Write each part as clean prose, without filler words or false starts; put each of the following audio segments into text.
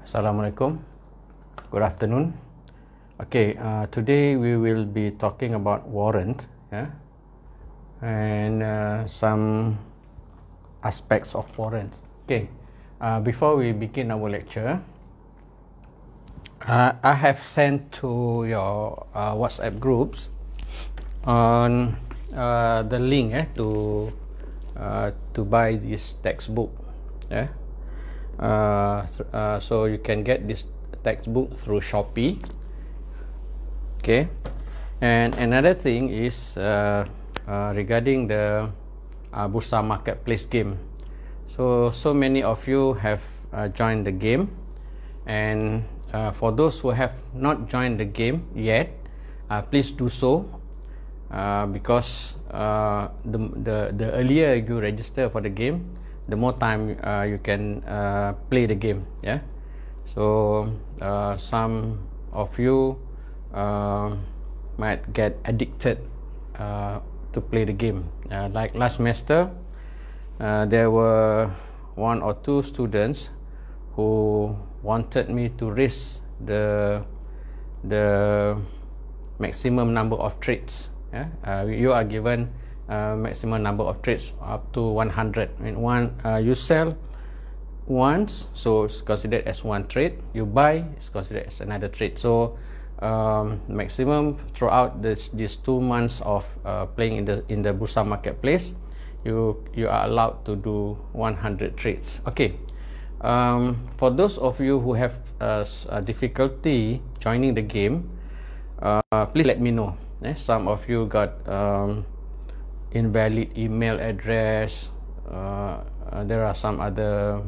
Assalamualaikum. Good afternoon. Okay, today we will be talking about warrant, and some aspects of warrant. Okay, before we begin our lecture, I have sent to your WhatsApp groups on the link to buy this textbook. So you can get this textbook through Shopee. Okay, and another thing is regarding the Bursa Marketplace game. So many of you have joined the game, and for those who have not joined the game yet, please do so, because the earlier you register for the game, the more time you can play the game. So some of you might get addicted to play the game. Like last semester, there were 1 or 2 students who wanted me to raise the maximum number of trades. You are given maximum number of trades up to 100. You sell once, so it's considered as one trade. You buy, it's considered as another trade. So maximum throughout these 2 months of playing in the Bursa Marketplace, you are allowed to do 100 trades. Okay, for those of you who have difficulty joining the game, please let me know. Some of you got invalid email address. There are some other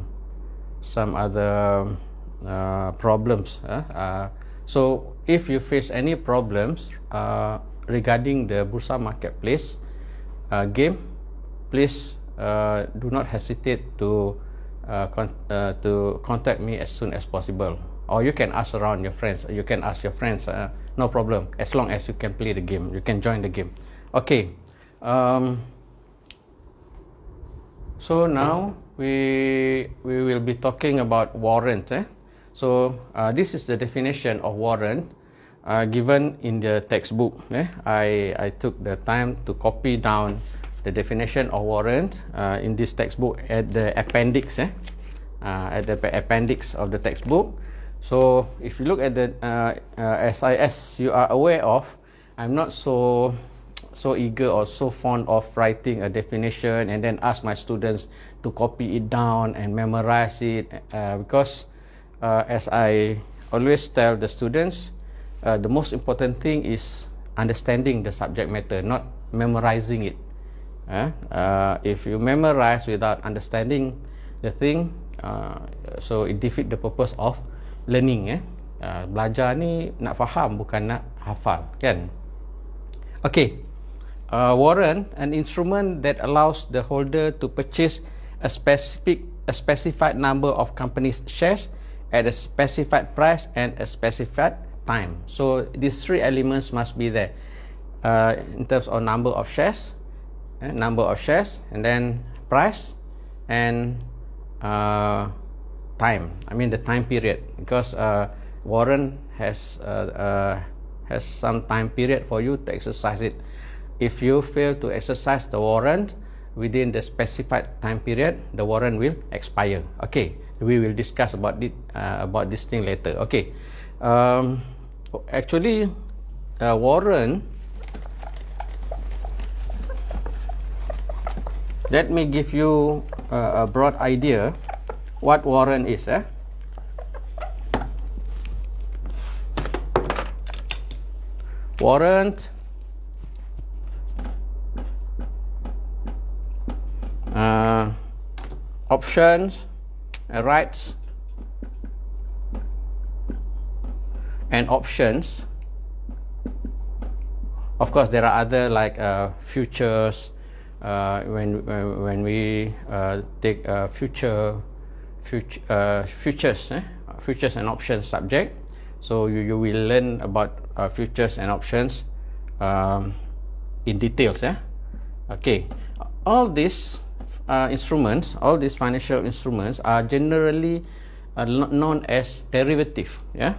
problems. So if you face any problems regarding the Bursa Marketplace game, please do not hesitate to contact me as soon as possible, or you can ask around your friends. You can ask your friends, no problem, as long as you can play the game, you can join the game. Okay, so now we will be talking about warrant. So this is the definition of warrant given in the textbook. I took the time to copy down the definition of warrant in this textbook at the appendix. At the appendix of the textbook. So if you look at the as you are aware of, I'm not so eager or so fond of writing a definition and then ask my students to copy it down and memorize it, because as I always tell the students, the most important thing is understanding the subject matter, not memorizing it. If you memorize without understanding the thing, so it defeats the purpose of learning. Belajar ni nak faham, bukan nak hafal, kan? Okay, warrant, an instrument that allows the holder to purchase a specified number of companies' shares at a specified price and a specified time. So these 3 elements must be there in terms of number of shares, and then price and time. I mean the time period, because warrant has some time period for you to exercise it. If you fail to exercise the warrant within the specified time period, the warrant will expire. Okay, we will discuss about this thing later. Okay, actually, warrant. Let me give you a broad idea what warrant is. Warrant options, rights and options. Of course, there are other like futures. When we take futures and options subject, so you will learn about futures and options in details. Okay, all these instruments, all these financial instruments are generally known as derivative. Yeah,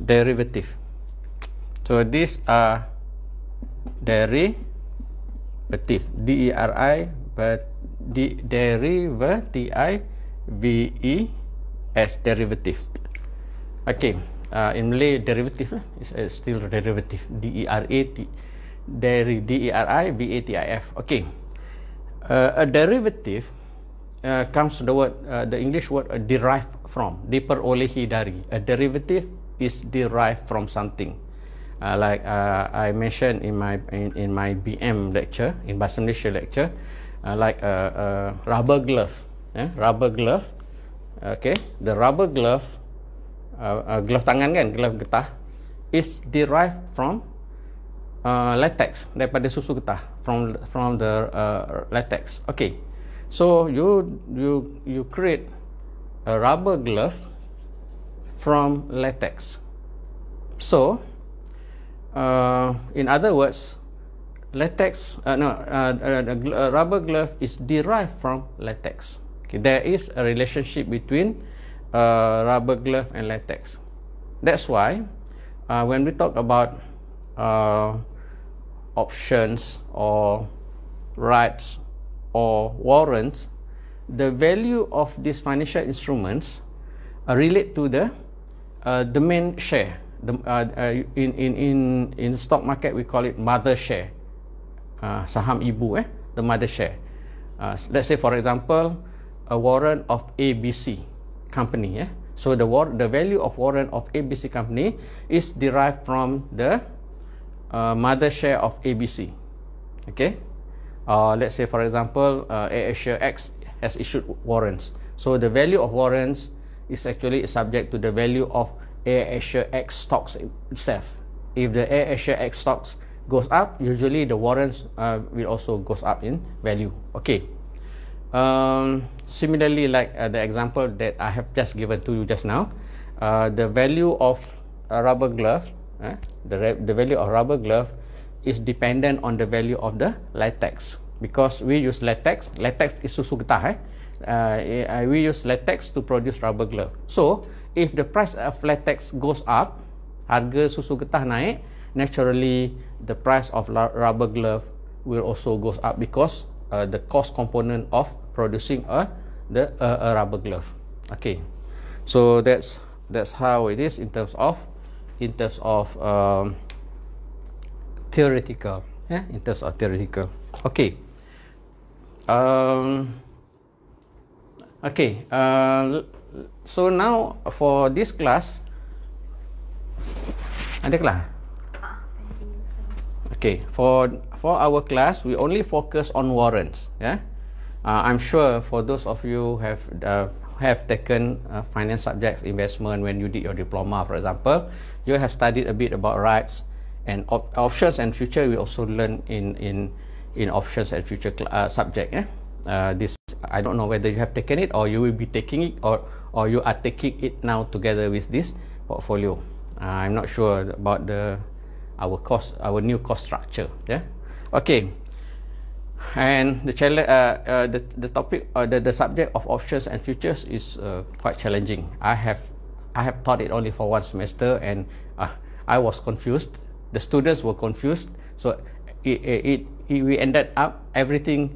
derivative. So these are derivative, D-E-R-I, but derivative, derivative. Okay, in Malay, derivative is still derivative, D-E-R-I-V-A-T-I-F. Okay, a derivative comes the word, the English word derived from, diperolehi dari. A derivative is derived from something. Like I mentioned in my BM lecture, in Bahasa Malaysia lecture, like a rubber glove. Rubber glove. Okay, the rubber glove, glove tangan kan, glove getah, is derived from latex, daripada susu getah, from the latex. Okay, so you create a rubber glove from latex. So in other words, latex, rubber glove is derived from latex. Okay, there is a relationship between rubber glove and latex. That's why when we talk about options or rights or warrants, the value of these financial instruments relate to the main share. In stock market we call it mother share, saham ibu, the mother share. Let's say for example a warrant of ABC company. So the value of warrant of ABC company is derived from the mother share of ABC. Okay, let's say for example AirAsia X has issued warrants. So the value of warrants is actually subject to the value of AirAsia X stocks itself. If the AirAsia X stocks goes up, usually the warrants will also goes up in value. Okay. Similarly, like the example that I have just given to you just now, the value of a rubber glove, the value of rubber glove is dependent on the value of the latex, because we use latex. Latex is susu getah. We use latex to produce rubber glove. So if the price of latex goes up, harga susu getah naik, naturally the price of rubber glove will also goes up, because the cost component of producing a rubber glove. Okay, so that's how it is in terms of theoretical. In terms of theoretical. Okay. Okay. So now for this class, ada kelas? Okay, for our class we only focus on warrants. I'm sure for those of you have taken finance subjects, investment, when you did your diploma, for example, you have studied a bit about rights and options and future. We also learn in options and future subject. This, I don't know whether you have taken it or you will be taking it, or you are taking it now together with this portfolio. I'm not sure about our new cost structure. Okay, and the challenge, the topic, the subject of options and futures is quite challenging. I have taught it only for one semester, and I was confused. The students were confused. So we ended up everybody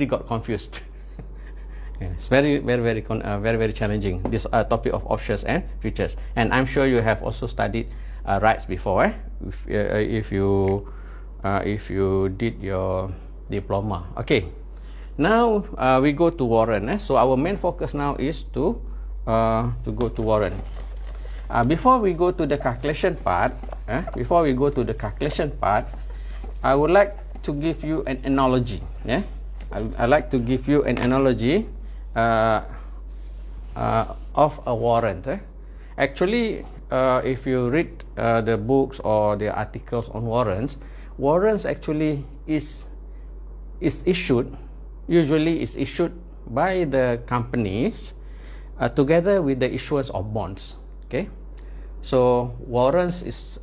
got confused. It's very challenging, this topic of options and futures. And I'm sure you have also studied rights before, if you did your diploma. Okay, now we go to warrant. So our main focus now is to go to warrant. Before we go to the calculation part, I would like to give you an analogy. I'd like to give you an analogy of a warrant. Actually, if you read the books or the articles on warrants actually is issued by the companies together with the issuance of bonds. Okay, so warrants is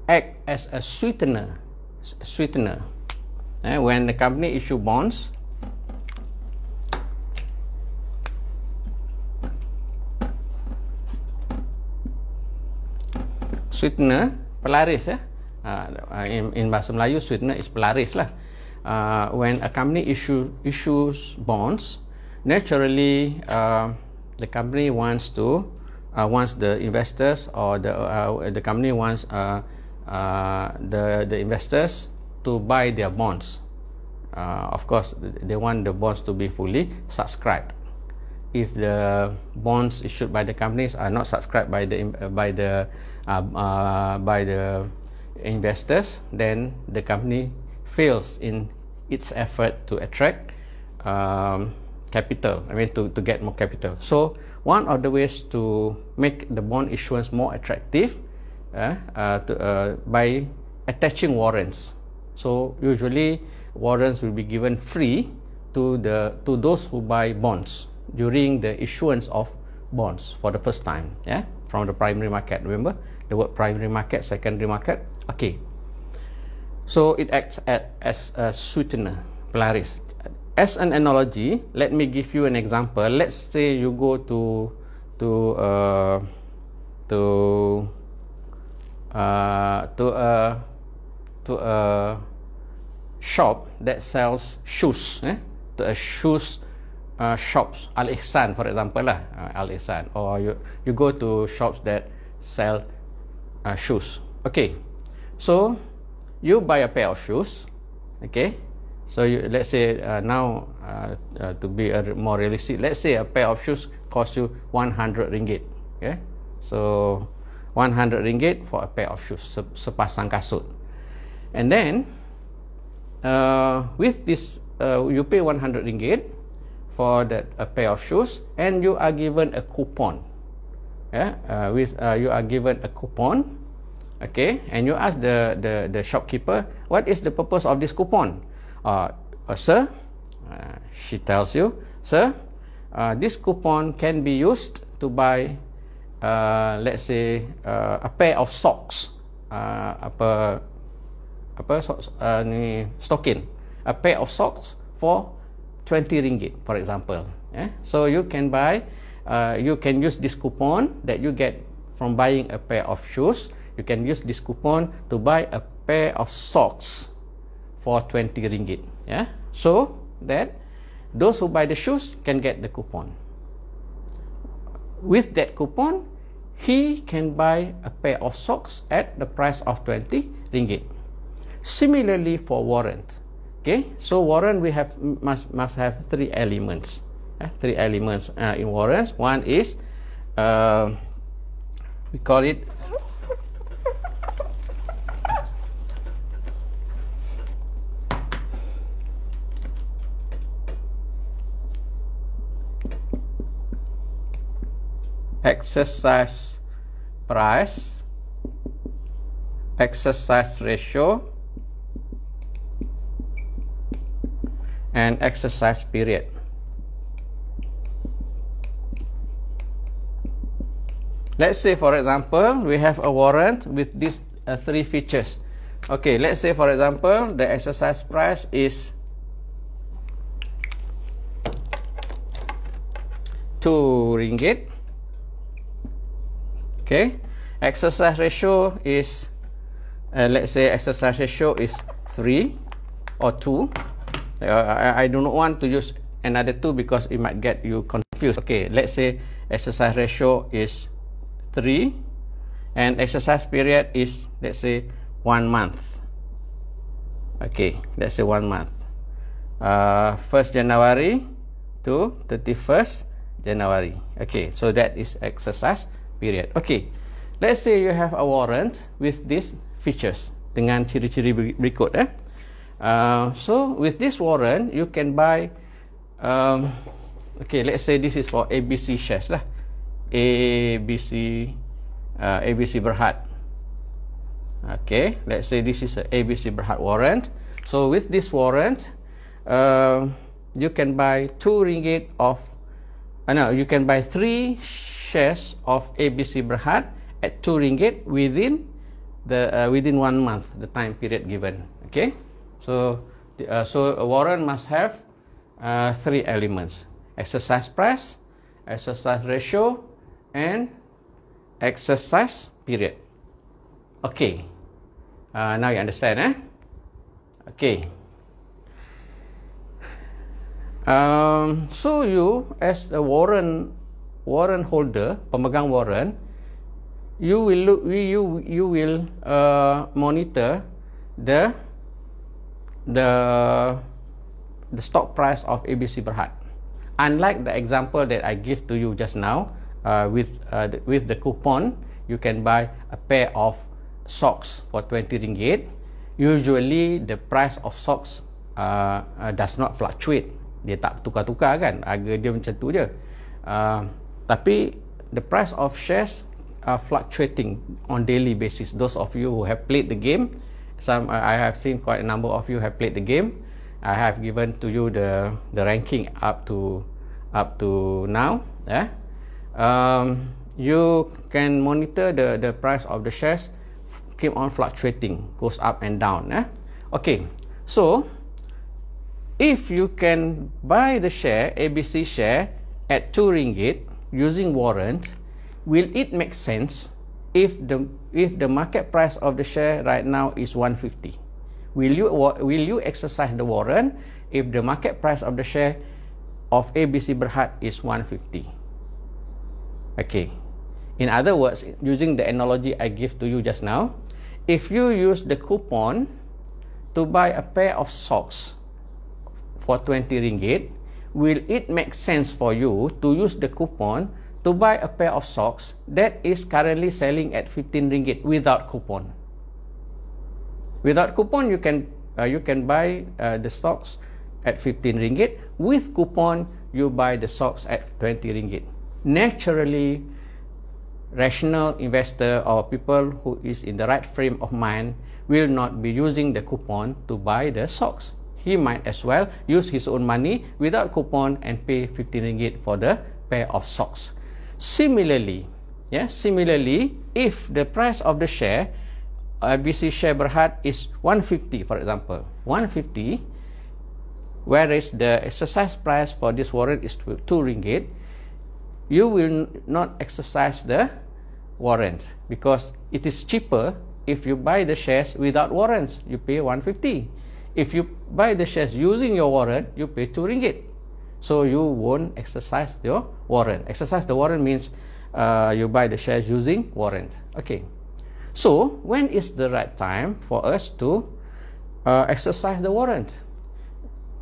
act as a sweetener. When the company issue bonds, sweetener, pelaris ya. In bahasa Melayu, sweetener is pelaris lah. When a company issues bonds, naturally the company wants the investors, or the company wants the investors to buy their bonds. Of course, they want the bonds to be fully subscribed. If the bonds issued by the companies are not subscribed by the investors, then the company fails in its effort to attract capital. I mean, to get more capital. So one of the ways to make the bond issuance more attractive by attaching warrants. So usually warrants will be given free to those who buy bonds during the issuance of bonds for the first time, from the primary market. Remember the word primary market, secondary market. Okay, so it acts as a sweetener, pelaris. As an analogy, let me give you an example. Let's say you go to a shop that sells shoes, to a shoes shops, Al Ihsan for example lah, Al Ihsan, or you go to shops that sell shoes. Okay, so you buy a pair of shoes. Okay, so let's say now to be more realistic, let's say a pair of shoes cost you 100 ringgit. Okay, so 100 ringgit for a pair of shoes, sepasang kasut. And then with this you pay 100 ringgit for that a pair of shoes, and you are given a coupon. You are given a coupon. Okay, and you ask the shopkeeper, what is the purpose of this coupon? Sir, she tells you, sir, this coupon can be used to buy let's say a pair of socks, stocking, a pair of socks for 20 ringgit, for example. So you can use this coupon that you get from buying a pair of shoes. You can use this coupon to buy a pair of socks for 20 ringgit. So that those who buy the shoes can get the coupon. With that coupon, he can buy a pair of socks at the price of 20 ringgit. Similarly for warrant. Okay, so warrant we must have three elements. Three elements in warrants. One is we call it exercise price, exercise ratio, and exercise period. Let's say, for example, we have a warrant with these three features. Okay, let's say, for example, the exercise price is 2 ringgit. Okay, exercise ratio is let's say exercise ratio is 3 or 2. I do not want to use another 2 because it might get you confused. Okay, let's say exercise ratio is 3 and exercise period is, let's say, 1 month. Okay, let's say 1 month. 1st January to 31st January. Okay, so that is exercise period. Okay, let's say you have a warrant with these features dengan ciri-ciri berikut. So with this warrant you can buy okay, let's say this is for ABC shares lah. ABC Berhad. Okay, let's say this is a ABC Berhad warrant. So with this warrant you can buy 2 ringgit of you can buy 3 shares of ABC Berhad at 2 ringgit within 1 month, the time period given. Okay, so so a warrant must have 3 elements: exercise price, exercise ratio, and exercise period. Okay. Now you understand, eh? Okay. So you, as a warrant holder, pemegang warrant, you will monitor the stock price of ABC Berhad. Unlike the example that I give to you just now, with the coupon, you can buy a pair of socks for 20 ringgit. Usually the price of socks does not fluctuate. Dia tak tukar-tukar kan, harga dia macam tu je. Tapi the price of shares are fluctuating on daily basis. Those of you who have played the game, I have seen quite a number of you have played the game. I have given to you the ranking up to now. You can monitor the price of the shares keep on fluctuating, goes up and down. Okay, so if you can buy the share, ABC share, at 2 ringgit using warrant, will it make sense if the market price of the share right now is 150? Will you exercise the warrant if the market price of the share of ABC Berhad is 150? Okay. In other words, using the analogy I give to you just now, if you use the coupon to buy a pair of socks for 20 ringgit, will it make sense for you to use the coupon to buy a pair of socks that is currently selling at 15 ringgit without coupon? Without coupon, you can buy the socks at 15 ringgit. With coupon, you buy the socks at 20 ringgit. Naturally, rational investor or people who is in the right frame of mind will not be using the coupon to buy the socks. He might as well use his own money without coupon and pay 15 ringgit for the pair of socks. Similarly, if the price of the share, ABC share Berhad, is 150, for example, 150, whereas the exercise price for this warrant is 2 ringgit, you will not exercise the warrant because it is cheaper if you buy the shares without warrants. You pay 150. If you buy the shares using your warrant, you pay 2 ringgit. So you won't exercise your warrant. Exercise the warrant means you buy the shares using warrant. Okay. So when is the right time for us to exercise the warrant?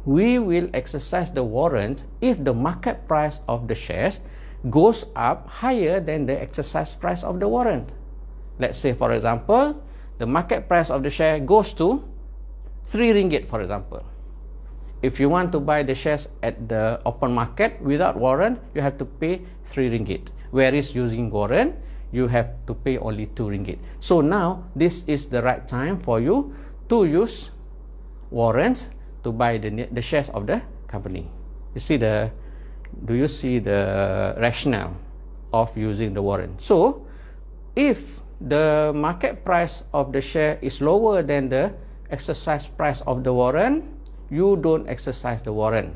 We will exercise the warrant if the market price of the shares goes up higher than the exercise price of the warrant. Let's say, for example, the market price of the share goes to 3 ringgit, for example. If you want to buy the shares at the open market without warrant, you have to pay 3 ringgit. Whereas using warrant, you have to pay only 2 ringgit. So now, this is the right time for you to use warrants to buy the shares of the company. Do you see the rationale of using the warrant? So, if the market price of the share is lower than the exercise price of the warrant, you don't exercise the warrant.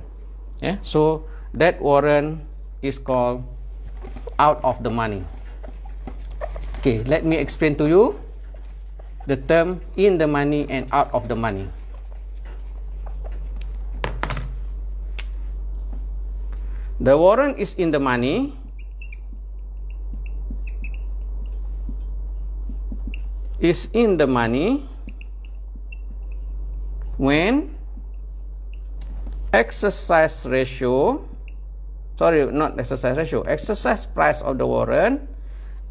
So that warrant is called out of the money. Okay, let me explain to you the term in the money and out of the money. The warrant is in the money when exercise price of the warrant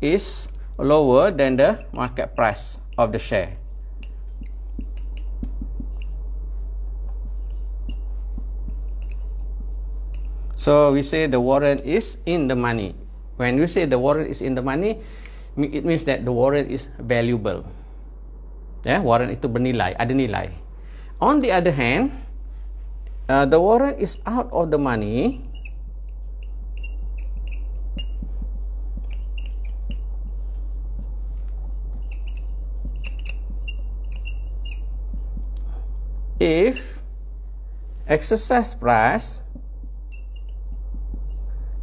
is lower than the market price of the share. So we say the warrant is in the money. When we say the warrant is in the money, it means that the warrant is valuable. Warrant itu bernilai, ada nilai. On the other hand, the warrant is out of the money if exercise price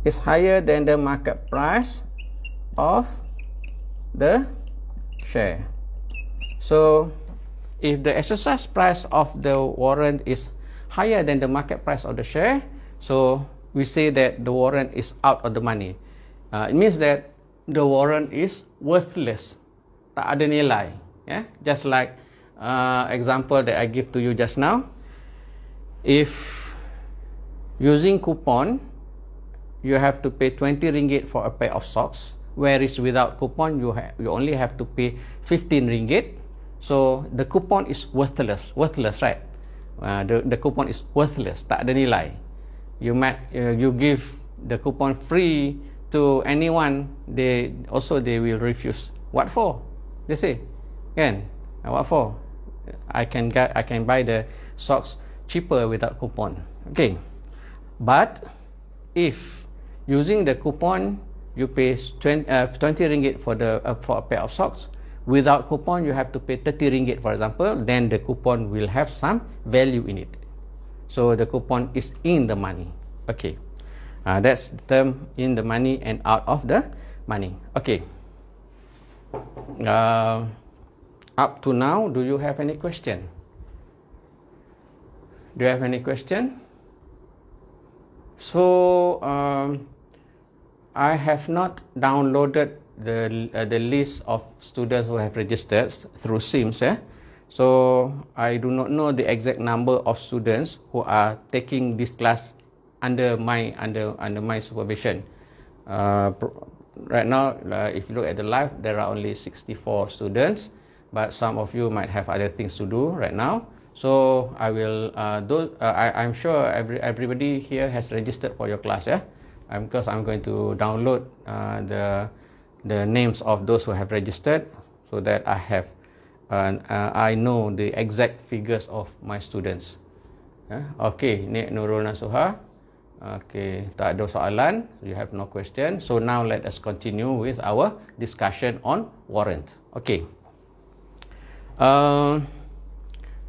is higher than the market price of the share. So if the exercise price of the warrant is higher than the market price of the share, so we say that the warrant is out of the money. It means that the warrant is worthless, tak ada nilai. Yeah? Just like example that I give to you just now. If using coupon, you have to pay 20 ringgit for a pair of socks, whereas without coupon, you only have to pay 15 ringgit. So the coupon is worthless, right? The coupon is worthless, tak ada nilai. You give the coupon free to anyone, they will refuse. What for? They say, kan? What for? I can buy the socks cheaper without coupon. Okay, but if using the coupon you pay 20 ringgit for a pair of socks, without coupon you have to pay 30 ringgit, for example, then the coupon will have some value in it. So the coupon is in the money. Okay, that's the term in the money and out of the money. Okay, up to now, do you have any question? Do you have any question? So I have not downloaded the list of students who have registered through SIMS. So I do not know the exact number of students who are taking this class under my supervision. Right now, if you look at the live, there are only 64 students, but some of you might have other things to do right now. So I will I'm sure everybody here has registered for your class, because I'm going to download the names of those who have registered, so that I know the exact figures of my students. Okay, Nek Nurul Nasuha. Okay, tak ada soalan. You have no question. So now let us continue with our discussion on warrant. Okay.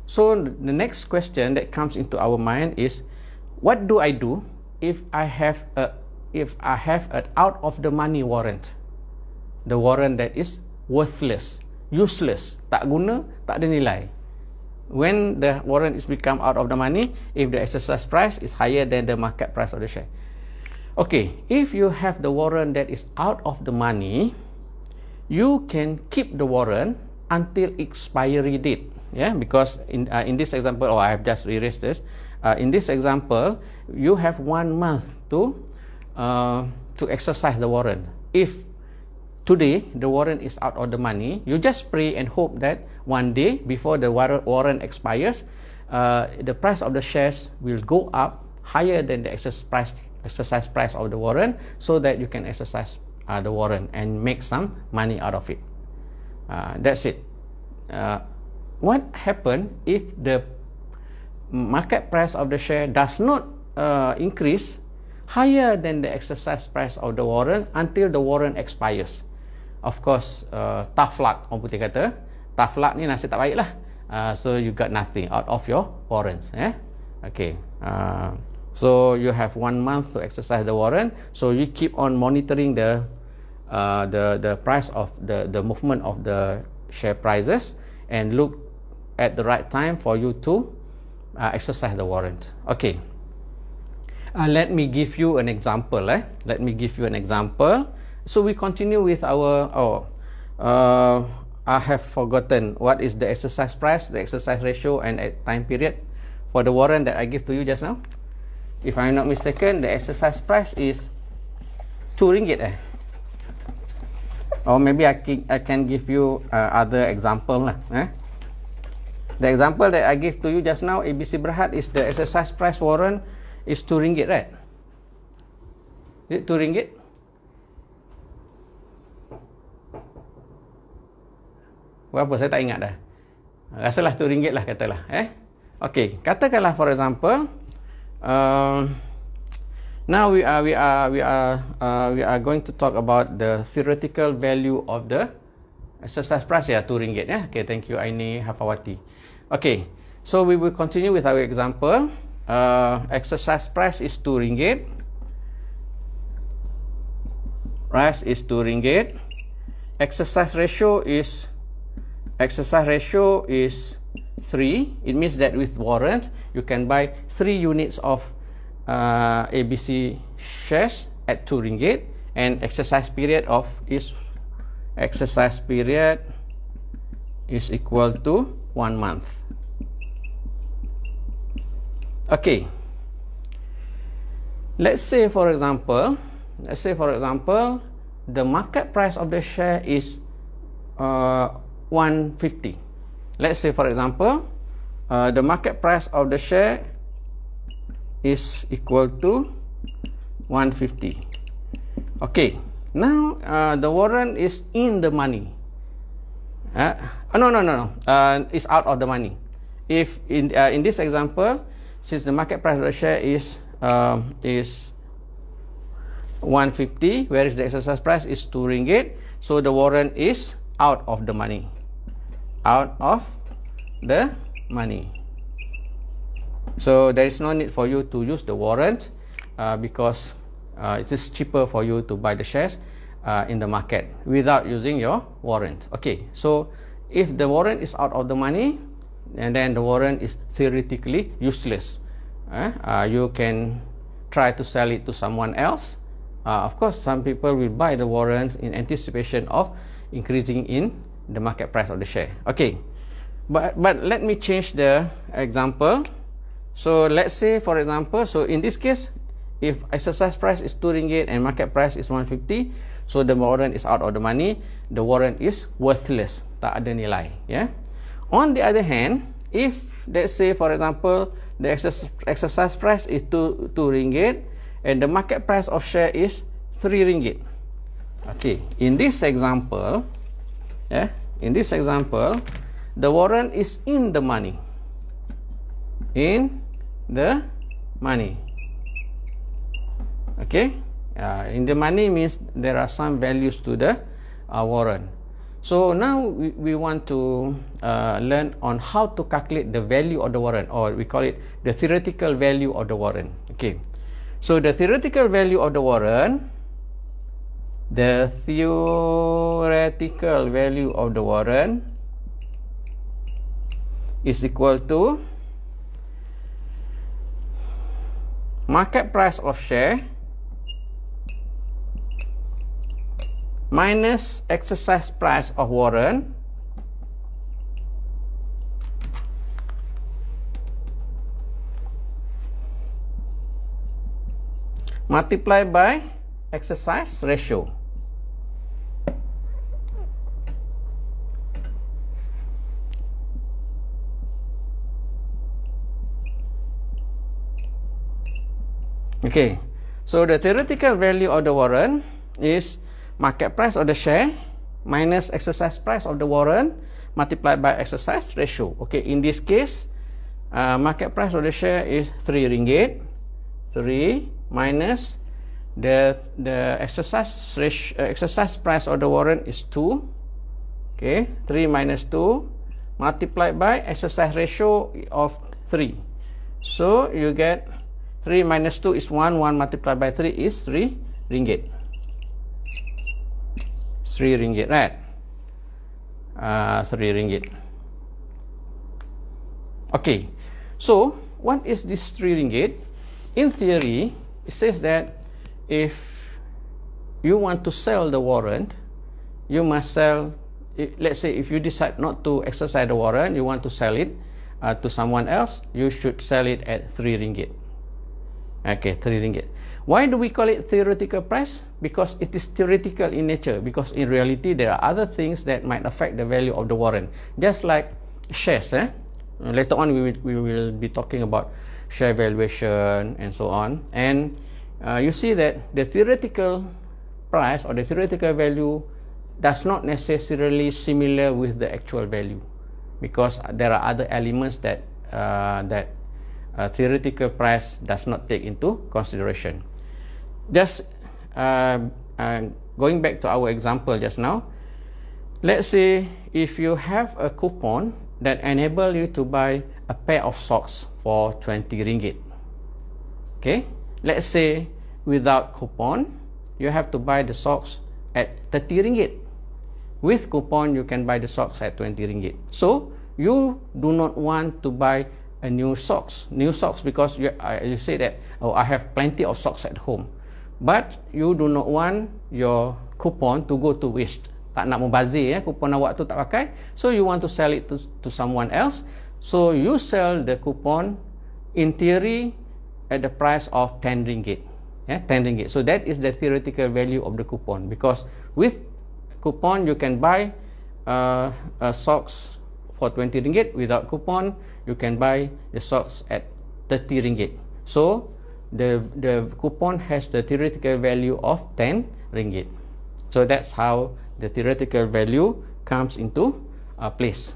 So the next question that comes into our mind is, what do I do if I have an out of the money warrant? The warrant that is worthless, useless, tak guna, tak ada nilai. When the warrant is become out of the money, if the exercise price is higher than the market price of the share. Okay, if you have the warrant that is out of the money, you can keep the warrant until expiry date. Yeah, because in this example, I have just erased this. In this example, you have 1 month to exercise the warrant. If today the warrant is out of the money, you just pray and hope that one day before the warrant expires, the price of the shares will go up higher than the exercise price of the warrant, so that you can exercise the warrant and make some money out of it. That's it. What happens if the market price of the share does not increase higher than the exercise price of the warrant until the warrant expires? Of course, tough luck, orang putih kata. Tough luck ni nasib tak baik lah. So you got nothing out of your warrants. Okay. So you have 1 month to exercise the warrant. So you keep on monitoring the price of the movement of the share prices, and look at the right time for you to exercise the warrant. Okay. Let me give you an example. Let me give you an example. So we continue with our. I have forgotten what is the exercise price, the exercise ratio, and time period for the warrant that I give to you just now. If I'm not mistaken, the exercise price is 2 ringgit. Or maybe I can give you other example lah. The example that I give to you just now, ABC Berhad, is the exercise price warrant is 2 ringgit, right? Is it 2 ringgit? Berapa? Saya tak ingat dah. Rasalah 2 ringgit lah, katalah. Okay, katakanlah for example, now we are going to talk about the theoretical value of the exercise price. 2 ringgit. Okay, thank you, Aini Hafawati. Okay, so we will continue with our example. Exercise price is 2 ringgit. Price is 2 ringgit. Exercise ratio is exercise ratio is 3. It means that with warrant, you can buy 3 units of ABC shares at 2 ringgit, and exercise period is equal to 1 month. Okay. Let's say for example, the market price of the share is 150. Let's say for example, the market price of the share is equal to 150. Okay, now the warrant is in the money. No. It's out of the money. If in this example, since the market price of the share is 150, whereas the exercise price is 2 ringgit, so the warrant is out of the money. Out of the money. So there is no need for you to use the warrant because it is cheaper for you to buy the shares in the market without using your warrant. Okay, so if the warrant is out of the money, and then the warrant is theoretically useless, you can try to sell it to someone else. Of course, some people will buy the warrants in anticipation of increasing in the market price of the share. Okay, but let me change the example. So let's say for example, so in this case, if exercise price is 2 ringgit and market price is 150, so the warrant is out of the money, the warrant is worthless, tak ada nilai, yeah. On the other hand, if let's say for example the exercise price is 2 ringgit and the market price of share is 3 ringgit. Okay, in this example, the warrant is in the money. In the money. Okay, in the money means there are some values to the warrant. So now we want to learn on how to calculate the value of the warrant, or we call it the theoretical value of the warrant. Okay, so the theoretical value of the warrant, is equal to market price of share minus exercise price of warrant multiplied by exercise ratio. Okay, so the theoretical value of the warrant is market price of the share minus exercise price of the warrant multiplied by exercise ratio. Okay, in this case, market price of the share is 3 ringgit. 3 minus the exercise price of the warrant is 2. Okay, 3 minus 2 multiplied by exercise ratio of 3. So you get 3 minus 2 is 1. 1 multiplied by 3 is 3 ringgit. 3 ringgit, right? 3 ringgit. Okay, so what is this 3 ringgit? In theory, it says that if you want to sell the warrant, you must sell, let's say if you decide not to exercise the warrant, you want to sell it to someone else, you should sell it at 3 ringgit. Okay, 3 ringgit. Why do we call it theoretical price? Because it is theoretical in nature, because in reality there are other things that might affect the value of the warrant, just like shares. Later on we will be talking about share valuation and so on, and you see that the theoretical price or the theoretical value does not necessarily similar with the actual value, because there are other elements that theoretical price does not take into consideration. Just going back to our example just now, let's say if you have a coupon that enable you to buy a pair of socks for 20 ringgit. Okay, let's say without coupon you have to buy the socks at 30 ringgit. with coupon you can buy the socks at 20 ringgit. So you do not want to buy a new socks because you say that, oh, I have plenty of socks at home, but you do not want your coupon to go to waste. Tak nak mubazir coupon awak tu tak pakai, so you want to sell it to someone else. So you sell the coupon in theory at the price of 10 ringgit. 10 ringgit. So that is the theoretical value of the coupon, because with coupon you can buy socks for 20 ringgit. Without coupon you can buy the socks at 30 ringgit. So the coupon has the theoretical value of 10 ringgit. So that's how the theoretical value comes into place.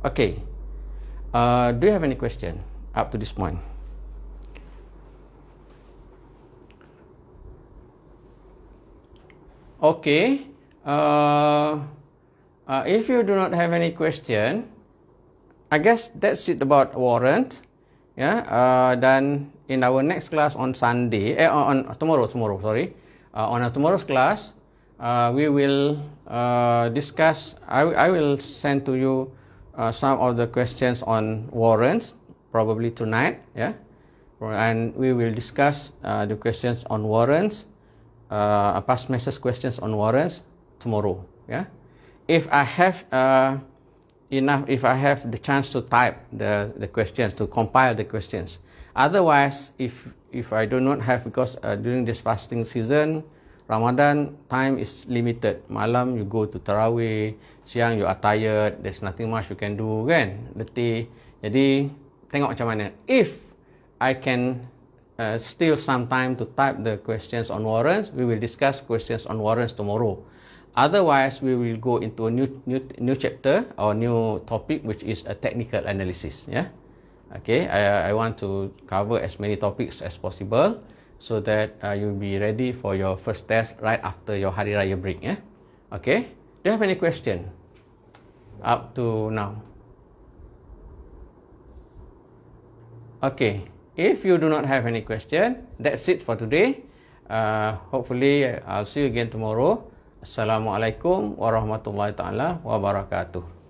Okay. Do you have any question up to this point? Okay. If you do not have any question, I guess that's it about warrant. Then in our next class on Sunday, on tomorrow, sorry, on our tomorrow's class, we will discuss. I will send to you some of the questions on warrants, probably tonight. And we will discuss the questions on warrants, past message questions on warrants tomorrow. If I have if I have the chance to type the questions, to compile the questions. Otherwise, if I do not have, because during this fasting season, Ramadan, time is limited. Malam you go to Tarawih, siang you are tired, there's nothing much you can do, kan? Letih. Jadi tengok macam mana. If I can steal some time to type the questions on warrants, we will discuss questions on warrants tomorrow. Otherwise, we will go into a new chapter or new topic, which is a technical analysis. Okay. I want to cover as many topics as possible, so that you'll be ready for your first test right after your Hari Raya break. Okay. Do you have any question up to now? Okay. If you do not have any question, that's it for today. Hopefully, I'll see you again tomorrow. Assalamualaikum warahmatullahi taala wabarakatuh.